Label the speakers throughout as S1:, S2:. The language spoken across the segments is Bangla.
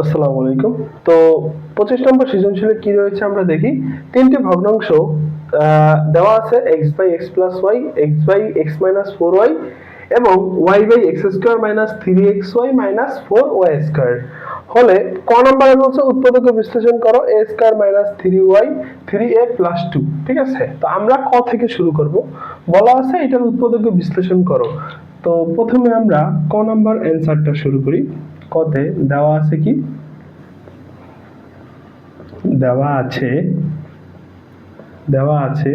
S1: আসসালামু আলাইকুম। তো 25 নম্বর সৃজনশীলে কি রয়েছে আমরা দেখি। তিনটি ভগ্নাংশ দেওয়া আছে x by x plus y, x by x minus 4y এবং y by x square minus 3xy minus 4y square হলে ক নম্বরে বলছে উৎপাদকে বিশ্লেষণ করো a square minus 3y 3a plus 2। ঠিক আছে, তো আমরা ক থেকে শুরু করব। বলা আছে এটার উৎপাদকে বিশ্লেষণ করো। তো প্রথমে আমরা ক নাম্বার অ্যানসারটা শুরু করি। কতে দেওয়া আছে কি, দেওয়া আছে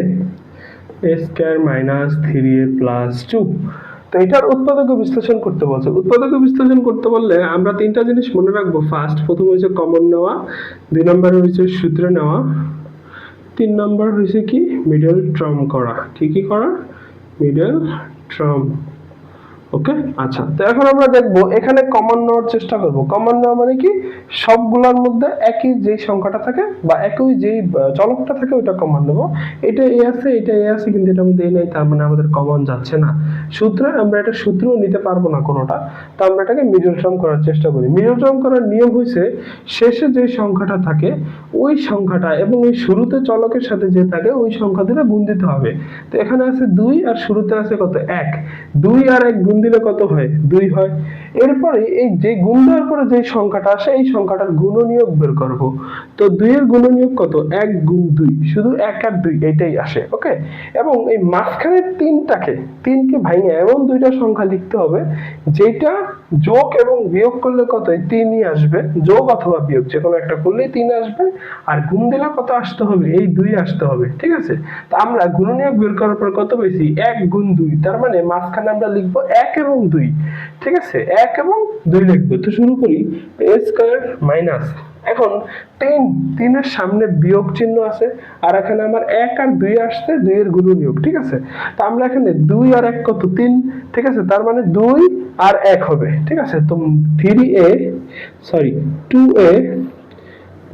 S1: a square minus 3a plus 2। তো এটার উৎপাদকে বিশ্লেষণ করতে বলছে। উৎপাদকে বিশ্লেষণ করতে বললে আমরা তিনটা জিনিস মনে রাখবো। প্রথম হচ্ছে কমন নেওয়া, দুই নম্বর হচ্ছে সূত্র নেওয়া, তিন নম্বর হচ্ছে কি মিডল টার্ম করা। কি করা? Middle term. ওকে, আচ্ছা। তো এখন আমরা দেখবো এখানে কমন নেওয়ার চেষ্টা করব। কমন নেওয়া মানে কি, সবগুলোর মধ্যে একই যে সংখ্যাটা থাকে বা একই যেই চলকটা থাকে ওইটা কমন নেব। এটা এ আছে, এটা এ আছে, কিন্তু এটার মধ্যে এ নাই, তার মানে আমাদের কমন যাচ্ছে না। সূত্রে আমরা এটা সূত্রও নিতে পারবো না কোনোটা, তো আমরা এটাকে মিডল টার্ম করার চেষ্টা করি। মিডল টার্ম করার নিয়ম হয়েছে শেষে যে সংখ্যাটা থাকে ওই সংখ্যাটা এবং ওই শুরুতে চলকের সাথে যে থাকে ওই সংখ্যা দুটো গুণ দিতে হবে। তো এখানে আছে 2 আর শুরুতে আছে কত 1। 2 আর 1 গুণ দিলে কত হয়? 2 হয়। এরপরে এই যে গুণ দেওয়ার পরে যে সংখ্যাটা আসে এই সংখ্যাটার গুণনীয়ক বের করব। তো 2 এর গুণনীয়ক কত? 1 গুণ 2, শুধু 1 আর 2 এটাই আসে। ওকে, এবং এই মাঝখানের তিনকে ভাঙে এমন দুইটা সংখ্যা লিখতে হবে যেটা যোগ এবং বিয়োগ করলে কত? 3ই আসবে। যোগ অথবা বিয়োগ যে কোনো একটা করলেই 3 আসবে, আর গুণ দিলে কত আসতে হবে? এই 2 আসতে হবে। ঠিক আছে, তো আমরা গুণনীয়ক বের করার পর কত পেয়েছি? 1 গুণ 2, তার মানে মাঝখানে আমরা লিখবো 1 এবং 2। ঠিক আছে, 1 এবং 2 লিখবো। তো শুরু করি। a স্কয়ার মাইনাস, এখন 3 এর সামনে বিয়োগ চিহ্ন আছে, আর এখানে আমার 1 আর 2 আসছে, 2 এর গুণনীয়ক। ঠিক আছে, তো আমরা এখানে 2 আর 1 কত? 3। ঠিক আছে, তার মানে 2 আর 1 হবে। ঠিক আছে, তো 2a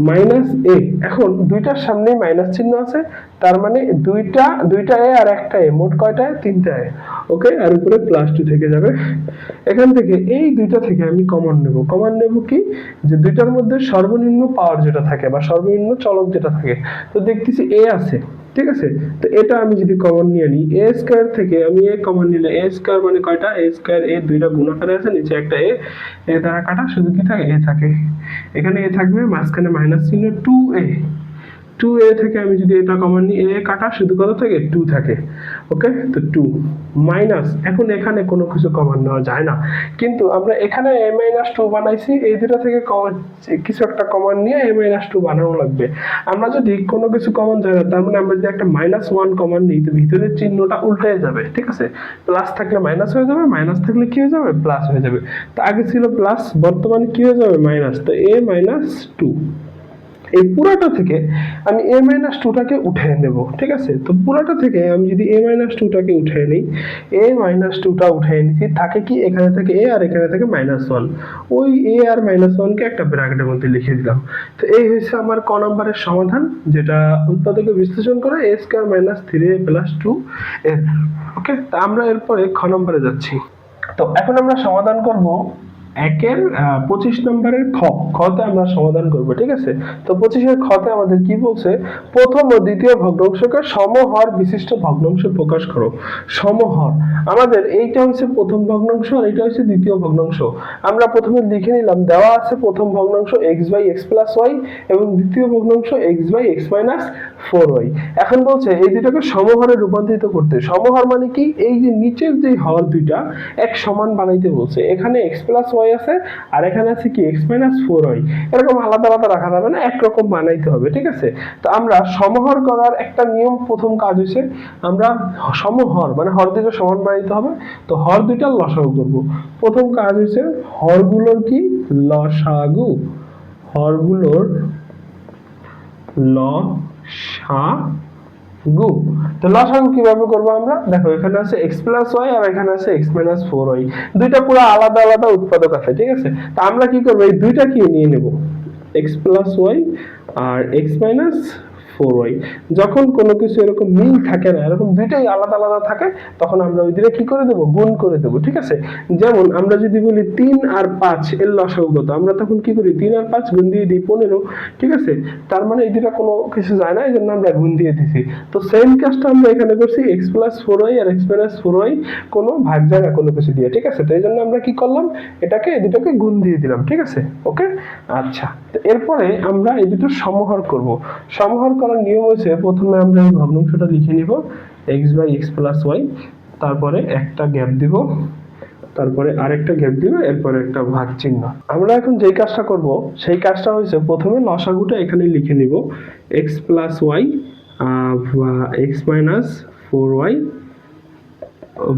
S1: মাইনাস এ। এখন দুইটার সামনে মাইনাস চিহ্ন আছে, তার মানে দুইটা এ আর একটা এ, মোট কয়টা? 3টা এ। ওকে, আর উপরে প্লাস 2 থেকে যাবে। এখান থেকে এই দুইটা থেকে আমি কমন নেব কি, যে দুইটার মধ্যে সর্বনিম্ন পাওয়ার যেটা থাকে বা সর্বনিম্ন চলক যেটা থাকে। তো দেখতেছি এ আছে। ঠিক আছে, তো এটা আমি যদি কমন নিয়ে নিই, এ স্কয়ার থেকে আমি এ কমন নিলে এ স্কয়ার মানে কয়টা? এ স্কয়ার, এ দুইটা গুণ আকারে আছে, নিচে একটা এ, এ দ্বারা কাটা, শুধু কি থাকে? এ থাকে। এখানে এ থাকবে, মাঝখানে মাইনাস চিহ্ন, 2a। 2a থেকে আমি যদি এটা কমন নিই, এ কাটা, শুধু কত থাকে? 2 থাকে। ওকে, তো 2 মাইনাস, এখন এখানে কোনো কিছু কমন নেওয়া যায় না, কিন্তু আমরা এখানে a মাইনাস 2 বানাইছি, এই দুটো থেকে কিছু একটা কমন নিয়ে a মাইনাস 2 বানানো লাগবে। আমরা যদি কোনো কিছু কমন যায় না, তার মানে আমরা যদি একটা মাইনাস 1 কমন নিই, তো ভিতরের চিহ্নটা উল্টে যাবে। ঠিক আছে, প্লাস থাকলে মাইনাস হয়ে যাবে, মাইনাস থাকলে কি হয়ে যাবে? প্লাস হয়ে যাবে। তো আগে ছিল প্লাস, বর্তমানে কি হয়ে যাবে? মাইনাস। তো a মাইনাস 2, এই পুরাটা থেকে আমি a মাইনাস 2টাকে উঠিয়ে নেব। ঠিক আছে, তো পুরাটা থেকে আমি যদি a মাইনাস 2টাকে উঠিয়ে নিই, a মাইনাস 2টা উঠিয়ে নিচ্ছি, থাকে কি? এখানে থাকে a আর এখানে থাকে মাইনাস 1। ওই a আর মাইনাস 1কে একটা ব্র্যাকেটের মধ্যে লিখে দিলাম। তো এই হচ্ছে আমার ক নম্বরের সমাধান, যেটা উৎপাদকে বিশ্লেষণ করে a square minus 3a plus 2 এর। ওকে, তা আমরা এরপরে খ নম্বরে যাচ্ছি। তো এখন আমরা সমাধান করব একের 25 নম্বরের খতে আমরা সমাধান করব। ঠিক আছে, তো 25-এর খতে আমাদের কি বলছে? প্রথম ও দ্বিতীয় ভগ্নাংশকে সমহর বিশিষ্ট ভগ্নাংশ প্রকাশ করো। সমহর, আমাদের এইটা হচ্ছে প্রথম ভগ্নাংশ আর এটা হচ্ছে দ্বিতীয় ভগ্নাংশ। আমরা প্রথমে লিখে নিলাম, দেওয়া আছে প্রথম ভগ্নাংশ x by x plus y এবং দ্বিতীয় ভগ্নাংশ x by x minus 4y। এখন বলছে এই দুটোকে সমহরে রূপান্তরিত করতে। সমহর মানে কি? এই যে নিচের যে হর দুইটা এক সমান বানাইতে বলছে। এখানে x প্লাস y আছে আর এখানে আছে কি x মাইনাস 4y। এরকম আলাদা আলাদা রাখা যাবে না, একরকম বানাইতে হবে। ঠিক আছে, তো আমরা সমহর করার একটা নিয়ম, প্রথম কাজ হচ্ছে আমরা সমহর মানে হর দুটো সমান বানাইতে হবে। তো হর দুইটার লসাগু করব। প্রথম কাজ হচ্ছে হরগুলোর কি? লসাগু। হরগুলোর লসাগু। তো লসাগু কিভাবে করবো আমরা? দেখো, এখানে আছে x প্লাস y আর এখানে আছে x মাইনাস 4y, দুইটা পুরো আলাদা আলাদা উৎপাদক আছে। ঠিক আছে, তো আমরা কি করবো? এই দুইটা কি নিয়ে নেব, x প্লাস y আর x মাইনাস 4y। যখন কোনো কিছু এরকম মিল থাকে না, এরকম দুইটাই আলাদা আলাদা থাকে, তখন আমরা ওই দিকে কি করে দেবো, গুণ করে দেবো। ঠিক আছে, যেমন আমরা যদি বলি 3 আর 5 এর লসাগু কত, আমরা তখন কি করি, 3 আর 5 গুণ দিয়ে দিই 15। ঠিক আছে, তার মানে এই দুটা কোনো কিছু যায় না, এই জন্য আমরা গুণ দিয়ে দিছি। তো সেম কাজটা আমরা এখানে করছি, x প্লাস 4y আর x মাইনাস 4y কোনো ভাগ যায় না কোনো কিছু দিয়ে। ঠিক আছে, তো এই জন্য আমরা কি করলাম, এটাকে এই দুটোকে গুণ দিয়ে দিলাম। ঠিক আছে, ওকে। আচ্ছা, তো এরপরে আমরা এই দুটো সমাহার করব। সমাহার করার নিয়ম হচ্ছে, প্রথমে আমরা এই ভগ্নাংশটা লিখে নিব x by x plus y, তারপরে একটা গ্যাপ দিব, তারপরে আরেকটা গ্যাপ দিব, এরপরে একটা ভাগ চিহ্ন। আমরা এখন যেই কাজটা করব সেই কাজটা হচ্ছে, প্রথমে লসাগুটা এখানে লিখে নিব, x plus y x minus 4y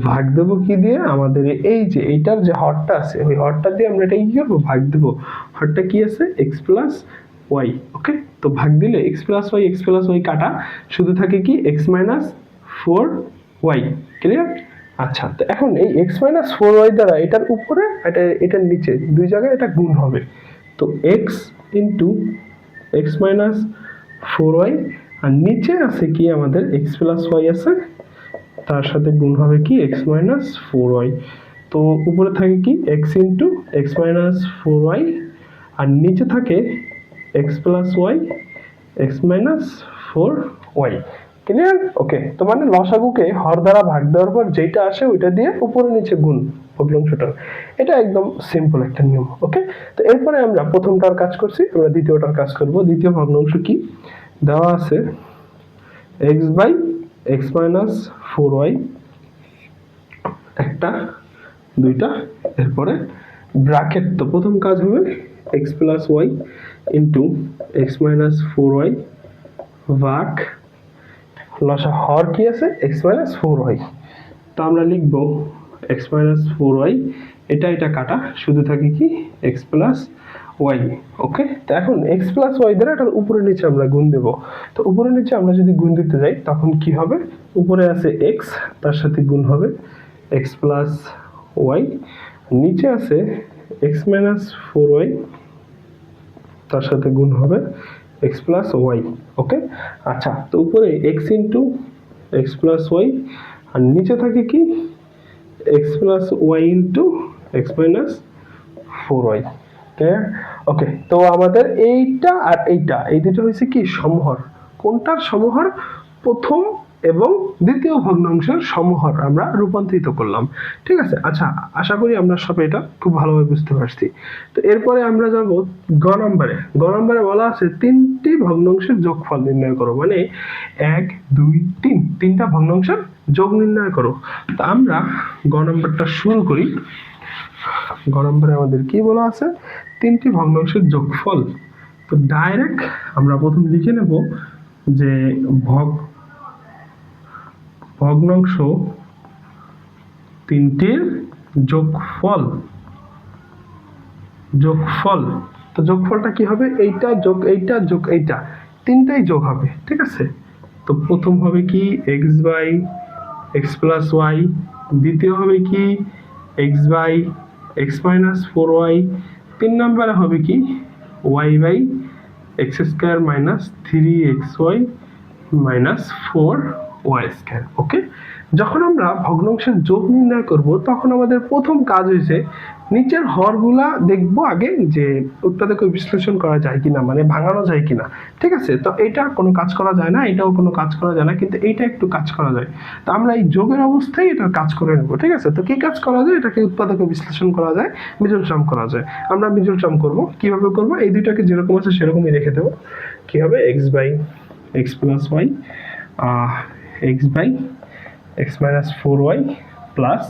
S1: ভাগ দেবো কি দিয়ে, আমাদের এই যে এইটার যে হরটা আছে ওই হরটা দিয়ে আমরা এটা কি করবো, ভাগ দেবো। হরটা কি আছে, x প্লাস ওয়াই। ওকে, তো ভাগ দিলে x প্লাস ওয়াই কাটা, শুধু থাকে কি x মাইনাস 4y। ক্লিয়ার? আচ্ছা, তো এখন এই x মাইনাস 4y দ্বারা এটার উপরে এটার নিচে দুই জায়গায় এটা গুণ হবে। তো x into x minus 4y, আর নিচে আছে কি আমাদের x প্লাস ওয়াই আছে, তার সাথে গুণ হবে কি x মাইনাস 4y। তো উপরে থাকে কি x into x minus 4y, আর নিচে থাকে x plus y x minus 4y। Clear? Okay, তো মানে লসাগুকে হর দ্বারা ভাগ দেওয়ার পর যেটা আসে ওইটা দিয়ে উপরে নিচে গুণ ভগ্নাংশটা। এটা একদম সিম্পল একটা নিয়ম। ওকে, তো এরপরে আমরা প্রথমটার কাজ করছি, আমরা দ্বিতীয়টার কাজ করব। দ্বিতীয় ভগ্নাংশ কি দেওয়া আছে, x by x minus 4y, একটা দুইটা, এরপরে ব্র্যাকেট। তো প্রথম কাজ হবে x plus y into x minus 4y ভাগ লসা হর কি আছে x মাইনাস 4y। তো আমরা লিখব x মাইনাস 4y, এটা কাটা, শুধু থাকে কি x প্লাস ওয়াই। ওকে, তো এখন x প্লাস ওয়াই দ্বারা এটার উপরে নিচে আমরা গুণ দেব। তো উপরে নিচে আমরা যদি গুণ দিতে যাই তখন কি হবে, উপরে আছে x, তার সাথে গুণ হবে x প্লাস ওয়াই, নিচে আছে x মাইনাস 4y, তার সাথে গুণ হবে x প্লাস ওয়াই। ওকে, আচ্ছা, তো উপরে x into x plus y, আর নিচে থাকে কি x plus y into x minus 4y। Okay, তো আমাদের এইটা আর এইটা, এই দুটো হয়েছে কি সমহর। কোনটার সমহর? প্রথম এবং দ্বিতীয় ভগ্নাংশের সমহর আমরা রূপান্তরিত করলাম। ঠিক আছে, আচ্ছা, আশা করি আমরা সবাই এটা খুব ভালোভাবে বুঝতে পারছি। তো এরপরে আমরা যাব গ নম্বরে। গ নম্বরে বলা আছে তিনটি ভগ্নাংশের যোগফল নির্ণয় করো, মানে 1 2 3, তিনটা ভগ্নাংশের যোগ নির্ণয় করো। তো আমরা গ নম্বরটা শুরু করি। গ নম্বরে আমাদের কি বলা আছে, তিনটি ভগ্নাংশের যোগফল। তো ডাইরেক্ট আমরা প্রথম লিখে নেব যে ভগ্নাংশ তিনটির যোগফল। তো যোগফলটা কি হবে, এইটা যোগ এইটা যোগ এইটা, তিনটাই যোগ হবে। ঠিক আছে, তো প্রথম হবে কি x by x plus y, দ্বিতীয় হবে কি x by x minus 4y, তিন নম্বরে হবে কি y by x square minus 3xy minus 4y square. Okay, যখন আমরা ভগ্নাংশের যোগ নির্ণয় করব তখন আমাদের প্রথম কাজ হয়েছে নিচের হরগুলা দেখব আগে যে উৎপাদকে বিশ্লেষণ করা যায় কিনা, মানে ভাঙানো যায় কিনা। ঠিক আছে, তো এটা কোনো কাজ করা যায় না, এটাও কোনো কাজ করা যায় না, কিন্তু এইটা একটু কাজ করা যায়। তো আমরা এই যোগের অবস্থায় এটার কাজ করে নেব। ঠিক আছে, তো কি কাজ করা যায়, এটাকে উৎপাদকে বিশ্লেষণ করা যায়, মিডল টার্ম করা যায়। আমরা মিডল টার্ম করব, কিভাবে করব, এই দুইটাকে যেরকম আছে সেরকমই রেখে দেবো। কি হবে, x by x plus y x by x minus 4y plus,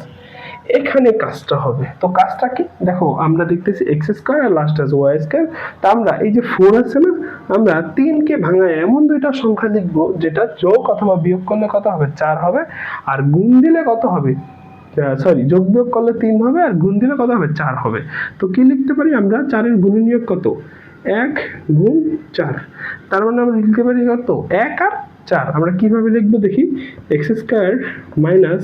S1: এখানে কাজটা হবে। তো কাজটা কি দেখো, আমরা দেখতেছি x স্কয়ার আর লাস্ট আছে y স্কয়ার। তা আমরা এই যে 4 আছে না, আমরা 3 কে ভাঙায় এমন দুইটা সংখ্যা লিখব যেটা যোগ অথবা বিয়োগ করলে কত হবে, 4 হবে, আর গুণ দিলে কত হবে, সরি, যোগ বিয়োগ করলে 3 হবে, আর গুণ দিলে কত হবে, 4 হবে। তো কি লিখতে পারি আমরা, 4 এর গুণনীয়ক কত, 1 গুণ 4, তার মানে আমরা লিখতে পারি কত, 1 আর 4। আমরা কিভাবে লিখবো দেখি, x স্কয়ার মাইনাস,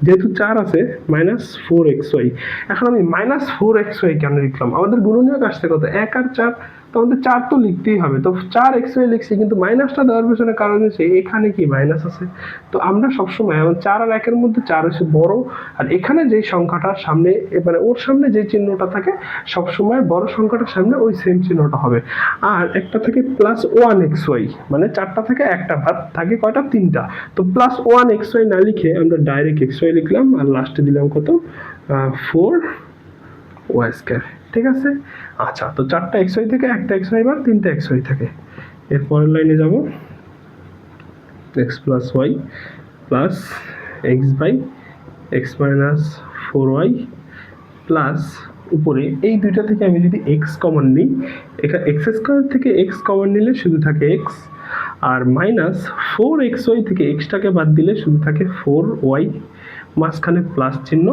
S1: যেহেতু 4 আছে, মাইনাস 4xy। এখন আমি মাইনাস 4xy কেন লিখলাম, আমাদের গুণনীয়ক আসছে কত, 1 আর 4, তো আমাদের 4 তো লিখতেই হবে, তো 4xy লিখছি, কিন্তু মাইনাসটা দেওয়ার পেছনে কারণ হচ্ছে এখানে কি মাইনাস আছে। তো আমরা সবসময় 4 আর 1-এর মধ্যে 4 হচ্ছে বড়, আর এখানে যে সংখ্যাটার সামনে মানে ওর সামনে যে চিহ্নটা থাকে সবসময় বড় সংখ্যাটার সামনে ওই সেম চিহ্নটা হবে। আর একটা থাকে +1xy, মানে 4টা থেকে একটা বাদ থাকে কয়টা, 3টা। তো +1xy না লিখে আমরা ডাইরেক্ট xy লিখলাম, আর লাস্টে দিলাম কত, 4y²। ঠিক আছে। আচ্ছা, তো 4টা xy থেকে একটা xy বাদ 3টা xy থাকে। এর পরের লাইনে যাব, x + y + x/x - 4y plus উপরে এই দুইটা থেকে আমি যদি x কমন নিই, এখানে x² থেকে x কমন নিলে শুধু থাকে x, আর -4xy থেকে x টাকে বাদ দিলে শুধু থাকে 4y, মাঝখানে প্লাস চিহ্ন।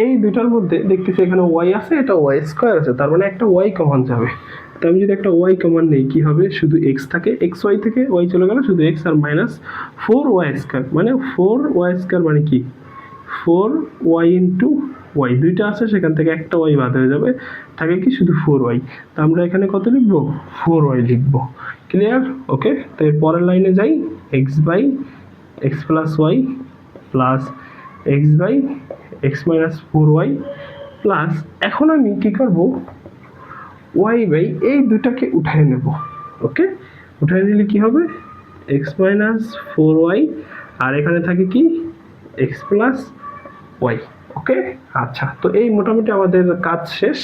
S1: এই দুইটার মধ্যে দেখতেছি এখানে y আছে, এটা y² আছে, তার মানে একটা y কমন যাবে। তো আমি যদি একটা y কমন নেই কি হবে, শুধু x থাকে, xy থেকে y চলে গেল, শুধু x আর -4y², মানে 4y² মানে কি 4y * y, দুইটা আছে সেখান থেকে একটা y বাদ হয়ে যাবে, থাকে কি শুধু 4y। তো আমরা এখানে কত লিখব, 4y লিখব। ক্লিয়ার? ওকে। তো এর পরের লাইনে যাই, x/x + y x/x - 4y plus, এখন আমি কি করব, y/ এই দুটাকে উঠায় নেব। ওকে, উঠায় নিলে কি হবে, x - 4y, আর এখানে থাকে কি x + y। ওকে। আচ্ছা, তো এই মোটামুটি আমাদের কাজ শেষ।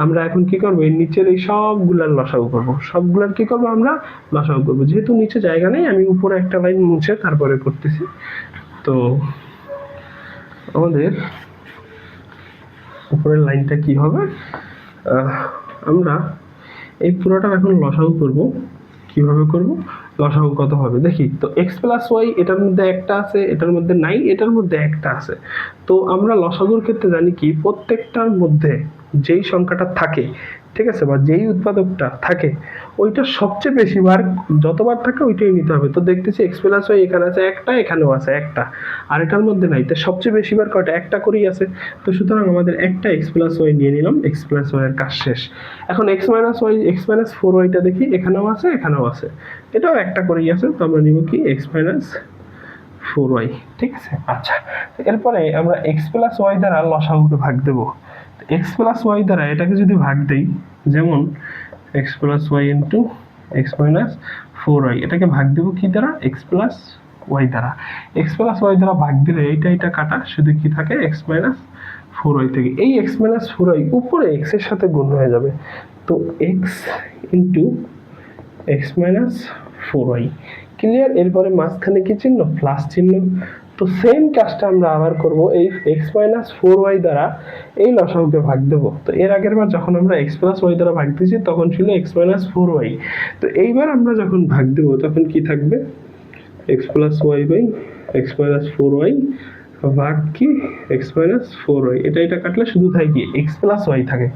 S1: আমরা এখন কি করব, এই নিচের এই সবগুলার লসাগু করব, সবগুলার কি করব, আমরা লসাগু করব। যেহেতু নিচে জায়গা নেই, আমি উপরে একটা লাইন মুছে তারপরে করতেছি। তো আমাদের উপরের লাইনটা কি হবে, আমরা এই পুরোটার এখন লসাগু করব। কিভাবে করব, লসাগু কত হবে দেখি। তো x + y, এটার মধ্যে একটা আছে, এটার মধ্যে নাই, এটার মধ্যে একটা আছে। তো আমরা লসাগুর ক্ষেত্রে জানি কি, প্রত্যেকটার মধ্যে যেই সংখ্যাটা থাকে, ঠিক আছে, বা যেই উৎপাদকটা থাকে ওইটা সবচেয়ে বেশি বার যতবার থাকে ওইটাই নিতে হবে। তো দেখতেছি x + y এখানে আছে একটা, এখানেও আছে একটা, আর এটার মধ্যে নাই, তো সবচেয়ে বেশি বার কয়টা, একটা করেই আছে। তো সুতরাং আমাদের একটা x + y নিয়ে নিলাম, x + y এর কাজ শেষ। এখন x - 4y টা দেখি, এখানেও আছে, এখানেও আছে, এটাও একটা করেই আছে, তো আমরা নিব কি x - 4y। ঠিক আছে। আচ্ছা, এরপরে আমরা x + y দ্বারা লসাগুকে ভাগ দেব। x + y দ্বারা এটাকে যদি ভাগ দেই, যেমন x + y * x - 4y, এটাকে ভাগ দেব কি দ্বারা, x + y দ্বারা। x + y দ্বারা ভাগ দিলে এটা কাটা, শুধু কি থাকে x - 4y থেকে। এই x - 4y উপরে x এর সাথে গুণ হয়ে যাবে, তো x * x - 4y। ক্লিয়ার? এরপরে মাঝখানে কি চিহ্ন, প্লাস চিহ্ন। তো সেম কাজটা আমরা আবার করব, এই x - 4y দ্বারা এই লসাগুকে ভাগ দেব। তো এর আগের বার যখন আমরা x + y দ্বারা ভাগ দিয়েছি তখন ছিল x - 4y। তো এইবার আমরা যখন ভাগ দেব তখন কি থাকবে, x + y/x - 4y ভাগ কি x - 4y। এটা কাটলে শুধু থাকে কি x + y থাকে।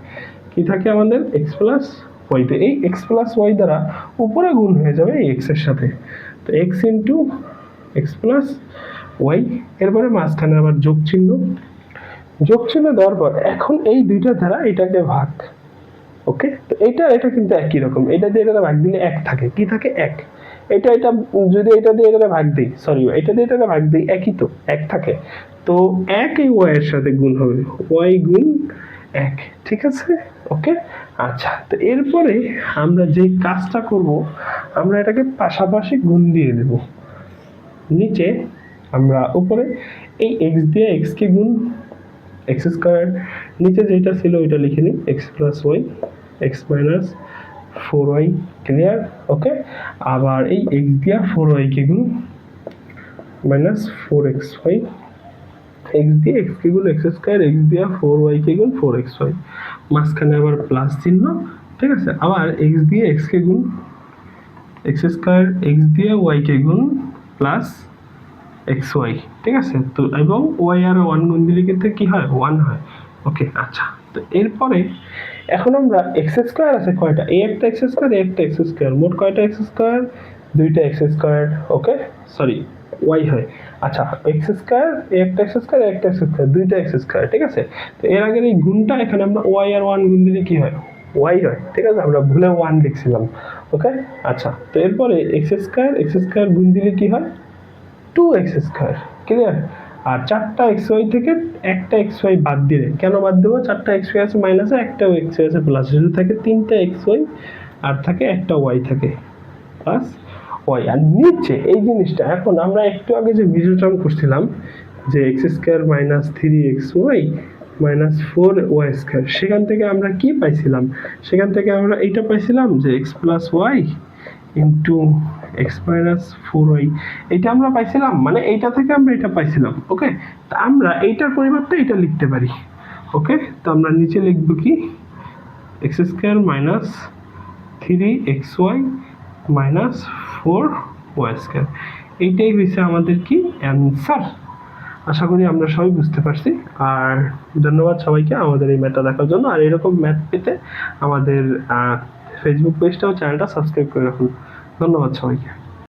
S1: কি থাকে আমাদের, x + y। তে এই x + y দ্বারা উপরে গুণ হয়ে যাবে এই x এর সাথে, তো x * x + y। এরপরে মাঝখানে আবার যোগ চিহ্ন দেওয়ার পর এখন এই দুইটা দ্বারা এটাকে ভাগ। ওকে, তো এটা কিন্তু একই রকম, এটা দিয়ে এটা ভাগ দিলে 1 থাকে, কি থাকে 1। এটা যদি এটা দিয়ে এটা ভাগ দিই, সরি এটা দিয়ে এটা ভাগ দিই, একই তো 1 থাকে। তো 1 এই y এর সাথে গুণ হবে, y * 1। ঠিক আছে। ওকে। আচ্ছা, তো এরপরে আমরা যে কাজটা করব, আমরা এটাকে পাশাপাশি গুণ দিয়ে দেব। নিচে আমরা উপরে এই x দিয়ে x কে গুণ, x², নিচে যেটা ছিল ওইটা লিখে নিই, x + y x - 4y। Clear? ওকে। আবার এই x দিয়ে 4y কে গুণ, -4xy, x দিয়ে x কে গুণ x², x দিয়ে 4y কে গুণ 4xy, মাঝখানে আবার প্লাস চিহ্ন। ঠিক আছে। আবার x দিয়ে x কে গুণ x², x দিয়ে y কে গুণ প্লাস xy। ঠিক আছে। তো এবং y আর 1 গুণ দিলে কিন্তু কি হয়, 1 হয়। ওকে। আচ্ছা, তো এরপরে এখন আমরা x² আছে কয়টা, এই একটা x², এই একটা x², মোট কয়টা x², দুইটা x²। ওকে, সরি y হয়। আচ্ছা, x², এই একটা x², এই একটা x², দুইটা x²। ঠিক আছে। তো এর আগের এই গুণটা এখানে আমরা y আর 1 গুণ দিলে কি হয়, ওয়াই হয়, ঠিক আছে, আমরা ভুলে 1 লিখছিলাম। ওকে, আচ্ছা, তো এরপরে এক্স স্কোয়ার গুণ দিলে কি হয়, 2x², ক্লিয়ার। আর 4টা xy থেকে একটা xy বাদ দিলে, কেন বাদ দেবো, 4টা xy আছে মাইনাসে, একটা xy আছে প্লাসে, শুধু থাকে 3টা xy আর থাকে একটা y থাকে প্লাস y। আর নিচে এই জিনিসটা এখন আমরা একটু আগে যে বিজোড় টার্ম করছিলাম যে x² minus 3xy minus 4y², সেখান থেকে আমরা কি পাইছিলাম, সেখান থেকে আমরা এইটা পাইছিলাম যে x plus y into x minus 4y, এইটা আমরা পাইছিলাম, মানে এইটা থেকে আমরা এটা পাইছিলাম। ওকে, তা আমরা এইটার পরিবর্তে এটা লিখতে পারি। ওকে, তো আমরা নিচে লিখবো কি, x² minus 3xy minus 4y², এইটাই হয়েছে আমাদের কি অ্যান্সার। আশা করি আমরা সবাই বুঝতে পারছি। আর ধন্যবাদ সবাইকে আমাদের এই ম্যাথটা দেখার জন্য। আর এরকম ম্যাথ পেতে আমাদের ফেসবুক পেজটা ও চ্যানেলটা সাবস্ক্রাইব করে রাখুন। ধন্যবাদ সবাইকে।